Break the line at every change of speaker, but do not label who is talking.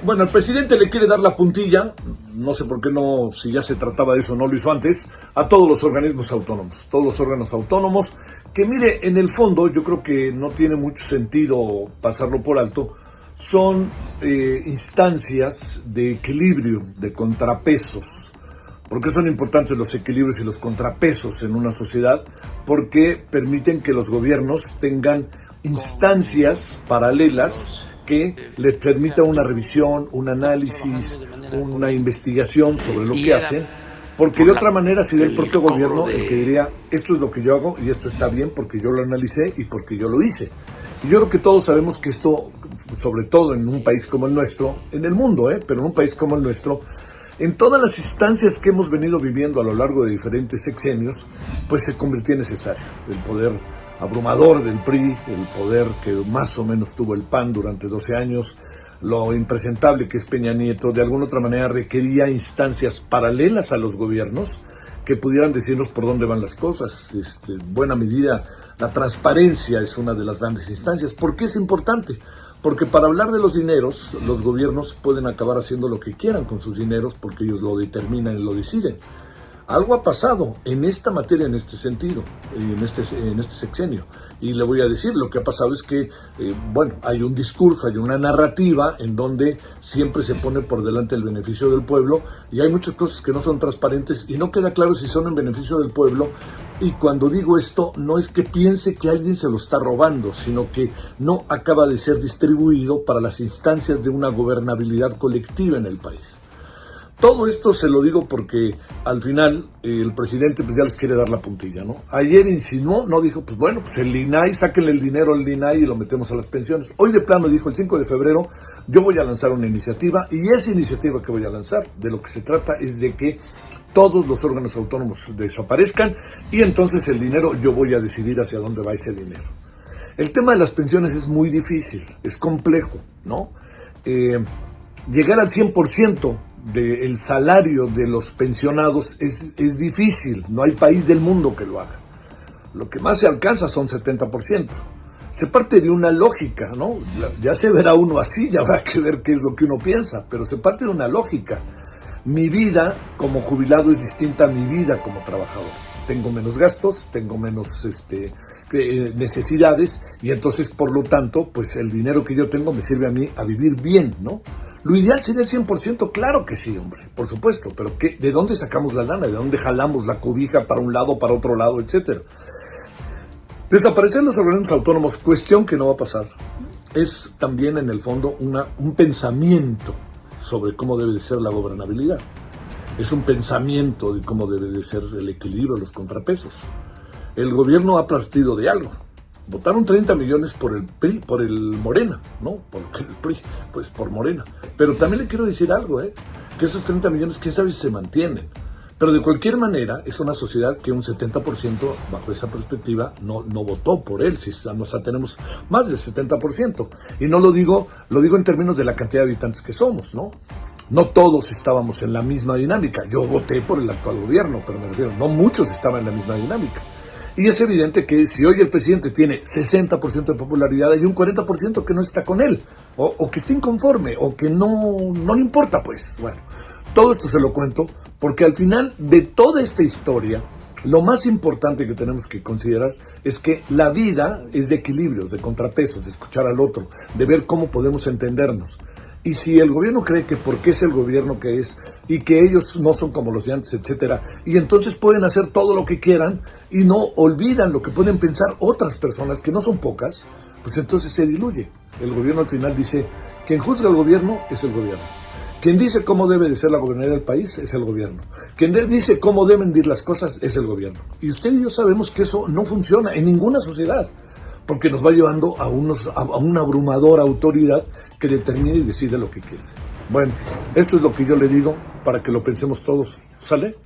Bueno, el presidente le quiere dar la puntilla, no sé por qué no, si ya se trataba de eso, no lo hizo antes, a todos los organismos autónomos, todos los órganos autónomos, que mire, en el fondo yo creo que no tiene mucho sentido pasarlo por alto, son instancias de equilibrio, de contrapesos. ¿Por qué son importantes los equilibrios y los contrapesos en una sociedad? Porque permiten que los gobiernos tengan instancias paralelas que les permita una revisión, un análisis, una investigación sobre lo que hacen, porque de otra manera sería el propio gobierno el que diría, esto es lo que yo hago y esto está bien porque yo lo analicé y porque yo lo hice. Y yo creo que todos sabemos que esto, sobre todo en un país como el nuestro, en el mundo, pero en un país como el nuestro, en todas las instancias que hemos venido viviendo a lo largo de diferentes sexenios, pues se convirtió en necesario el poder abrumador del PRI, el poder que más o menos tuvo el PAN durante 12 años, lo impresentable que es Peña Nieto, de alguna otra manera requería instancias paralelas a los gobiernos que pudieran decirnos por dónde van las cosas. En buena medida, la transparencia es una de las grandes instancias. ¿Por qué es importante? Porque para hablar de los dineros, los gobiernos pueden acabar haciendo lo que quieran con sus dineros porque ellos lo determinan y lo deciden. Algo ha pasado en esta materia, en este sentido, en este sexenio. Y le voy a decir, lo que ha pasado es que, hay un discurso, hay una narrativa en donde siempre se pone por delante el beneficio del pueblo y hay muchas cosas que no son transparentes y no queda claro si son en beneficio del pueblo. Y cuando digo esto, no es que piense que alguien se lo está robando, sino que no acaba de ser distribuido para las instancias de una gobernabilidad colectiva en el país. Todo esto se lo digo porque al final el presidente pues ya les quiere dar la puntilla, ¿no? Ayer insinuó, no dijo, pues el INAI, sáquenle el dinero al INAI y lo metemos a las pensiones. Hoy de plano dijo, el 5 de febrero yo voy a lanzar una iniciativa y esa iniciativa que voy a lanzar, de lo que se trata es de que todos los órganos autónomos desaparezcan y entonces el dinero, yo voy a decidir hacia dónde va ese dinero. El tema de las pensiones es muy difícil, es complejo, ¿no? Llegar al 100% del salario de los pensionados es difícil, no hay país del mundo que lo haga. Lo que más se alcanza son 70%. Se parte de una lógica, ¿no? Ya se verá uno así, ya habrá que ver qué es lo que uno piensa, pero se parte de una lógica. Mi vida como jubilado es distinta a mi vida como trabajador. Tengo menos gastos, tengo menos necesidades y entonces, por lo tanto, pues el dinero que yo tengo me sirve a mí a vivir bien, ¿no? Lo ideal sería el 100%, claro que sí, hombre, por supuesto, pero ¿de dónde sacamos la lana? ¿De dónde jalamos la cobija para un lado, para otro lado, etcétera? Desaparecer los organismos autónomos, cuestión que no va a pasar, es también en el fondo un pensamiento sobre cómo debe de ser la gobernabilidad. Es un pensamiento de cómo debe de ser el equilibrio, los contrapesos. El gobierno ha partido de algo. Votaron 30 millones por el PRI, por el Morena, ¿no? Porque el PRI, pues por Morena. Pero también le quiero decir algo, que esos 30 millones, quién sabe si se mantienen. Pero de cualquier manera, es una sociedad que un 70%, bajo esa perspectiva, no votó por él. Si tenemos más del 70%. Y no lo digo en términos de la cantidad de habitantes que somos, ¿no? No todos estábamos en la misma dinámica. Yo voté por el actual gobierno, pero me refiero, no muchos estaban en la misma dinámica. Y es evidente que si hoy el presidente tiene 60% de popularidad, hay un 40% que no está con él, o que está inconforme, o que no le importa, pues. Bueno, todo esto se lo cuento porque al final de toda esta historia, lo más importante que tenemos que considerar es que la vida es de equilibrios, de contrapesos, de escuchar al otro, de ver cómo podemos entendernos. Y si el gobierno cree que porque es el gobierno que es y que ellos no son como los de antes, etcétera, y entonces pueden hacer todo lo que quieran y no olvidan lo que pueden pensar otras personas, que no son pocas, pues entonces se diluye. El gobierno al final dice, quien juzga al gobierno es el gobierno. Quien dice cómo debe de ser la gobernabilidad del país es el gobierno. Quien dice cómo deben ir las cosas es el gobierno. Y usted y yo sabemos que eso no funciona en ninguna sociedad, porque nos va llevando a una abrumadora autoridad que determina y decide lo que quiere. Bueno, esto es lo que yo le digo para que lo pensemos todos. ¿Sale?